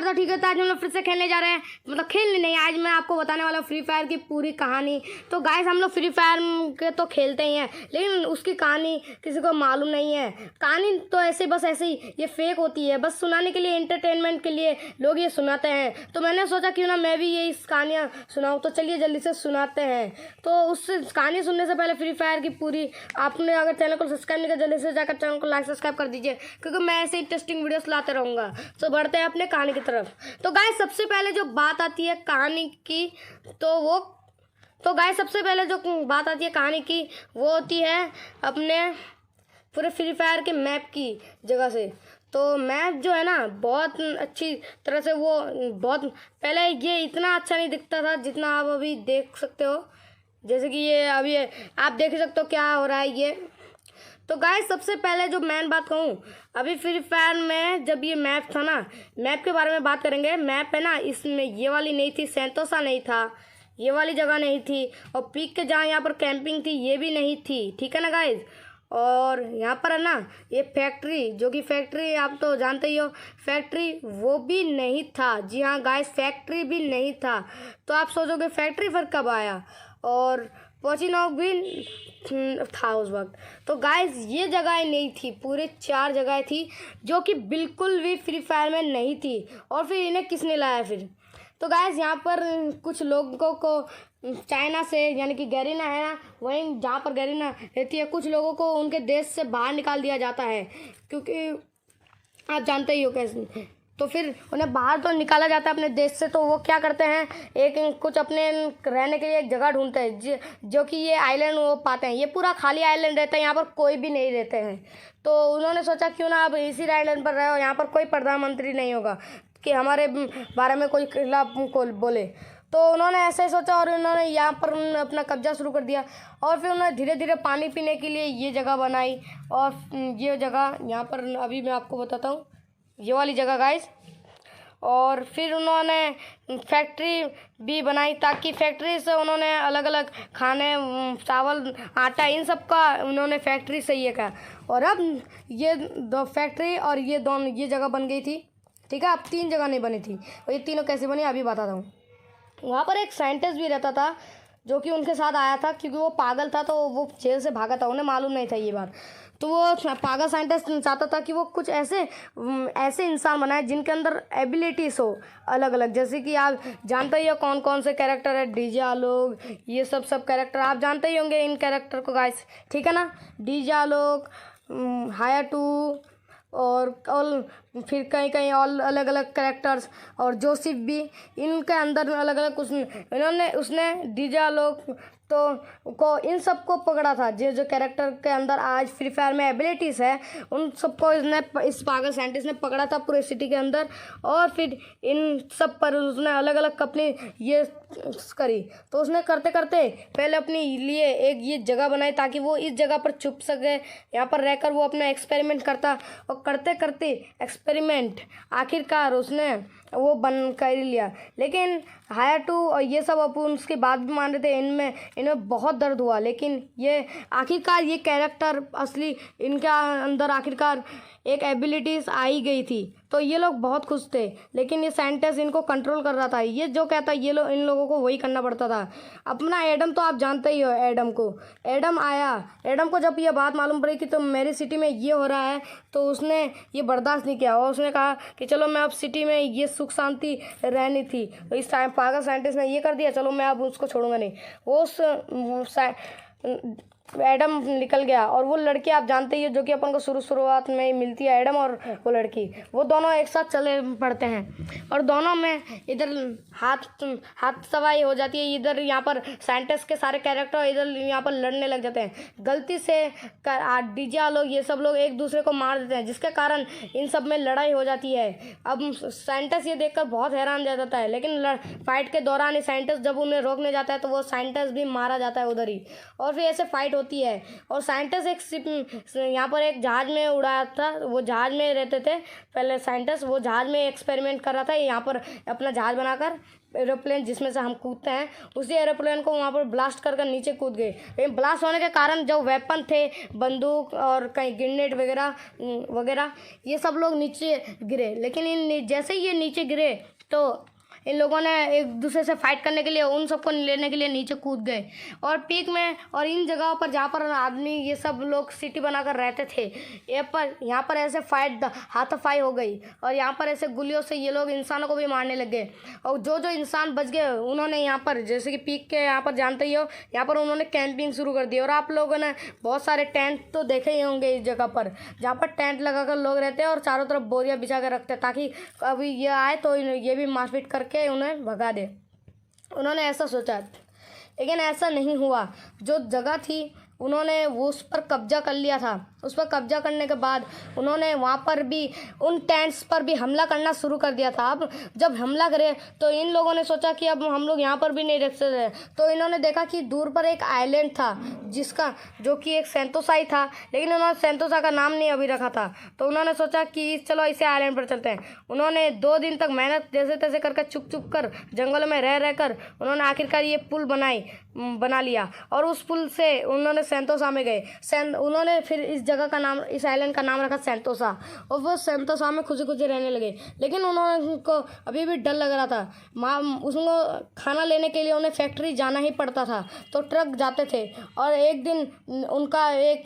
तो ठीक है, तो आज हम लोग फिर से खेलने जा रहे हैं, मतलब खेलने नहीं, आज मैं आपको बताने वाला हूँ फ्री फायर की पूरी कहानी। तो गाइस हम लोग फ्री फायर के तो खेलते ही हैं, लेकिन उसकी कहानी किसी को मालूम नहीं है। कहानी तो ऐसे बस ऐसे ही ये फेक होती है, बस सुनाने के लिए, एंटरटेनमेंट के लिए लोग ये सुनाते हैं। तो मैंने सोचा क्यों ना मैं भी ये इस कहानियाँ सुनाऊँ, तो चलिए जल्दी से सुनाते हैं। तो उस कहानी सुनने से पहले फ्री फायर की पूरी, आपने अगर चैनल को सब्सक्राइब नहीं किया, जल्दी से जाकर चैनल को लाइक सब्सक्राइब कर दीजिए, क्योंकि मैं ऐसे इंटरेस्टिंग वीडियोस लाते रहूँगा। तो बढ़ते हैं अपने कहानी की तरफ। तो गाइस सबसे पहले जो बात आती है कहानी की, तो गाइस सबसे पहले जो बात आती है कहानी की, वो होती है अपने पूरे फ्री फायर के मैप की जगह से। तो मैप जो है ना बहुत अच्छी तरह से, वो बहुत पहले ये इतना अच्छा नहीं दिखता था जितना आप अभी देख सकते हो। जैसे कि ये अभी आप देख सकते हो क्या हो रहा है ये। तो गाइस सबसे पहले जो मैं बात कहूँ, अभी फ्री फायर में जब ये मैप था ना, मैप के बारे में बात करेंगे। मैप है ना, इसमें ये वाली नहीं थी, सेंटोसा नहीं था, ये वाली जगह नहीं थी, और पीक के जहाँ यहाँ पर कैंपिंग थी ये भी नहीं थी, ठीक है ना गाइस। और यहाँ पर है ना ये फैक्ट्री, जो कि फैक्ट्री आप तो जानते ही हो, फैक्ट्री वो भी नहीं था। जी हाँ गाइस, फैक्ट्री भी नहीं था। तो आप सोचोगे फैक्ट्री फिर कब आया, और पोचिनोक भी था उस वक्त। तो गाइस ये जगह नहीं थी, पूरे 4 जगह थी जो कि बिल्कुल भी फ्री फायर में नहीं थी। और फिर इन्हें किसने लाया फिर? तो गाइस यहाँ पर कुछ लोगों को चाइना से, यानी कि गैरीना है ना, वहीं जहाँ पर गैरीना रहती है, कुछ लोगों को उनके देश से बाहर निकाल दिया जाता है, क्योंकि आप जानते ही हो कैसे। तो फिर उन्हें बाहर तो निकाला जाता है अपने देश से। तो वो क्या करते हैं, एक कुछ अपने रहने के लिए एक जगह ढूंढते हैं, जो कि ये आइलैंड वो पाते हैं। ये पूरा खाली आइलैंड रहता है, यहाँ पर कोई भी नहीं रहते हैं। तो उन्होंने सोचा क्यों ना अब इसी आइलैंड पर रहो, यहाँ पर कोई प्रधानमंत्री नहीं होगा कि हमारे बारे में कोई खिलाफ को बोले। तो उन्होंने ऐसे ही सोचा और उन्होंने यहाँ पर अपना कब्जा शुरू कर दिया। और फिर उन्होंने धीरे धीरे पानी पीने के लिए ये जगह बनाई। और ये जगह यहाँ पर अभी मैं आपको बताता हूँ, ये वाली जगह गाइस। और फिर उन्होंने फैक्ट्री भी बनाई, ताकि फैक्ट्री से उन्होंने अलग अलग खाने, चावल, आटा, इन सब का उन्होंने फैक्ट्री से ये कहा। और अब ये 2 फैक्ट्री और ये दोनों ये जगह बन गई थी, ठीक है। अब 3 जगह नहीं बनी थी, और ये तीनों कैसे बनी अभी बताता हूँ। वहाँ पर एक साइंटिस्ट भी रहता था जो कि उनके साथ आया था, क्योंकि वो पागल था, तो वो जेल से भागा था, उन्हें मालूम नहीं था ये बात। तो वो पागल साइंटिस्ट चाहता था कि वो कुछ ऐसे इंसान बनाए जिनके अंदर एबिलिटीज़ हो अलग अलग। जैसे कि आप जानते ही हो कौन कौन से कैरेक्टर है, डीजे लोग, ये सब कैरेक्टर आप जानते ही होंगे इन कैरेक्टर को गाइस, ठीक है ना। डीजे लोग, हायाटू, और फिर कहीं कहीं और अलग अलग कैरेक्टर्स, और जोसेफ भी, इनके अंदर अलग अलग उसने डीजे लोग को इन सबको पकड़ा था। जो कैरेक्टर के अंदर आज फ्री फायर में एबिलिटीज़ है, उन सबको इस पागल साइंटिस्ट ने पकड़ा था पूरे सिटी के अंदर। और फिर इन सब पर उसने अलग अलग अपनी ये करी। तो उसने करते करते पहले अपने लिए एक ये जगह बनाई, ताकि वो इस जगह पर छुप सके, यहाँ पर रहकर वो अपना एक्सपेरिमेंट करता। और करते करते एक्सपेरिमेंट आखिरकार उसने वो बन कर लिया। लेकिन हायाटू और ये सब अपन उसकी बात भी मान रहे थे, इनमें बहुत दर्द हुआ। लेकिन ये आखिरकार ये कैरेक्टर असली इनके अंदर आखिरकार एक एबिलिटीज़ आई गई थी। तो ये लोग बहुत खुश थे, लेकिन ये साइंटिस्ट इनको कंट्रोल कर रहा था। ये जो कहता इन लोगों को वही करना पड़ता था। अपना एडम तो आप जानते ही हो, एडम आया। एडम को जब ये बात मालूम पड़ी कि तो मेरी सिटी में ये हो रहा है, तो उसने ये बर्दाश्त नहीं किया, और उसने कहा कि चलो मैं अब सिटी में ये सुख शांति रहनी थी, तो इस पागल साइंटिस्ट ने ये कर दिया, चलो मैं अब उसको छोड़ूंगा नहीं। वो एडम निकल गया। और वो लड़की आप जानते ही हो, जो कि अपन को शुरुआत में ही मिलती है, एडम और वो लड़की, वो दोनों एक साथ चले पड़ते हैं। और दोनों में इधर हाथ सवाई हो जाती है। इधर यहाँ पर साइंटिस्ट के सारे कैरेक्टर इधर यहाँ पर लड़ने लग जाते हैं। गलती से डीजे लोग, ये सब लोग एक दूसरे को मार देते हैं, जिसके कारण इन सब में लड़ाई हो जाती है। अब साइंटिस्ट ये देखकर बहुत हैरान रह जाता है, लेकिन फाइट के दौरान साइंटिस्ट जब उन्हें रोकने जाता है, तो वो साइंटिस्ट भी मारा जाता है उधर ही। और फिर ऐसे फाइट फाइट होती है और साइंटिस्ट एक शिप यहाँ पर एक जहाज़ में उड़ाया था। वो जहाज़ में रहते थे पहले साइंटिस्ट, वो जहाज़ में एक्सपेरिमेंट कर रहा था यहाँ पर अपना जहाज़ बनाकर, एरोप्लेन जिसमें से हम कूदते हैं, उसी एरोप्लेन को वहाँ पर ब्लास्ट कर नीचे कूद गए। लेकिन ब्लास्ट होने के कारण जो वेपन थे, बंदूक और कहीं ग्रेनेड वगैरह वगैरह, ये सब लोग नीचे गिरे। लेकिन इन जैसे ही ये नीचे गिरे तो इन लोगों ने एक दूसरे से फाइट करने के लिए उन सबको लेने के लिए नीचे कूद गए। और पीक में और इन जगहों पर जहाँ पर आदमी ये सब लोग सिटी बनाकर रहते थे, यहाँ पर ऐसे फाइट हाथापाई हो गई और यहाँ पर ऐसे गोलियों से ये लोग इंसानों को भी मारने लग गए। और जो जो इंसान बच गए उन्होंने यहाँ पर, जैसे कि पीक के यहाँ पर जानते ही हो, यहाँ पर उन्होंने कैंपिंग शुरू कर दी। और आप लोगों ने बहुत सारे टेंट तो देखे ही होंगे इस जगह पर, जहाँ पर टेंट लगाकर लोग रहते हैं और चारों तरफ बोरियाँ बिछा कर रखते हैं ताकि कभी ये आए तो ये भी मारपीट करके उन्हें भगा दे। उन्होंने ऐसा सोचा, लेकिन ऐसा नहीं हुआ। जो जगह थी उन्होंने वो उस पर कब्जा कर लिया था। उस पर कब्जा करने के बाद उन्होंने वहाँ पर भी उन टेंट्स पर भी हमला करना शुरू कर दिया था। अब जब हमला करे तो इन लोगों ने सोचा कि अब हम लोग यहाँ पर भी नहीं रह सकते, तो इन्होंने देखा कि दूर पर एक आइलैंड था जिसका जो कि एक सेंतोसा ही था, लेकिन उन्होंने सेंतोसा का नाम नहीं अभी रखा था। तो उन्होंने सोचा कि चलो इसे आइलैंड पर चलते हैं। उन्होंने 2 दिन तक मेहनत जैसे तैसे करके चुप चुप कर जंगलों में रह कर उन्होंने आखिरकार ये पुल बना लिया और उस पुल से उन्होंने सेंतोसा में गए। उन्होंने फिर इस जगह का नाम, इस आइलैंड का नाम रखा सेंतोसा, और वो सेंतोसा में खुशी खुशी रहने लगे। लेकिन उनको अभी भी डर लग रहा था। उसको खाना लेने के लिए उन्हें फैक्ट्री जाना ही पड़ता था, तो ट्रक जाते थे। और एक दिन उनका एक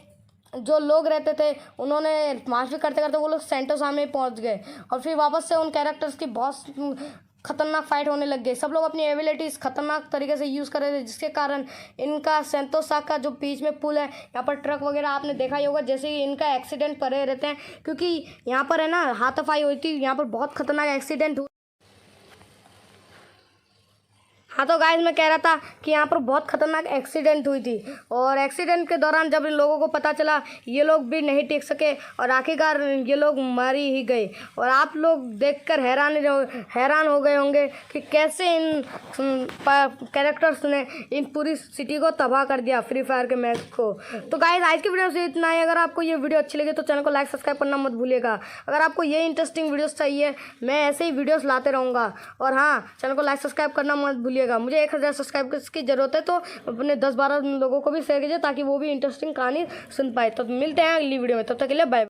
जो लोग रहते थे उन्होंने मार्च करते करते वो लोग सेंतोसा में पहुंच गए और फिर वापस से उन कैरेक्टर्स की बहुत खतरनाक फाइट होने लग गई। सब लोग अपनी एबिलिटीज़ खतरनाक तरीके से यूज़ कर रहे थे, जिसके कारण इनका सेंतोसा का जो बीच में पुल है, यहाँ पर ट्रक वगैरह आपने देखा ही होगा, जैसे कि इनका एक्सीडेंट पड़े रहते हैं क्योंकि यहाँ पर है ना हाथापाई हुई थी, यहाँ पर बहुत खतरनाक एक्सीडेंट हुआ। हाँ तो गाइस मैं कह रहा था कि यहाँ पर बहुत खतरनाक एक्सीडेंट हुई थी और एक्सीडेंट के दौरान जब इन लोगों को पता चला ये लोग भी नहीं टिक सके और आखिरकार ये लोग मारी ही गए। और आप लोग देखकर हैरान हो गए होंगे कि कैसे इन कैरेक्टर्स ने इन पूरी सिटी को तबाह कर दिया फ्री फायर के मैच को। तो गाइस आज की वीडियो से इतना ही। अगर आपको ये वीडियो अच्छी लगी तो चैनल को लाइक सब्सक्राइब करना मत भूलिएगा। अगर आपको ये इंटरेस्टिंग वीडियोस चाहिए, मैं ऐसे ही वीडियोस लाते रहूँगा। और हाँ, चैनल को लाइक सब्सक्राइब करना मत भूलिएगा। मुझे 1000 सब्सक्राइबर्स की ज़रूरत है, तो अपने 10-12 लोगों को भी शेयर कीजिए ताकि वो भी इंटरेस्टिंग कहानी सुन पाए। तो मिलते हैं अगली वीडियो में, तब तक के लिए बाय।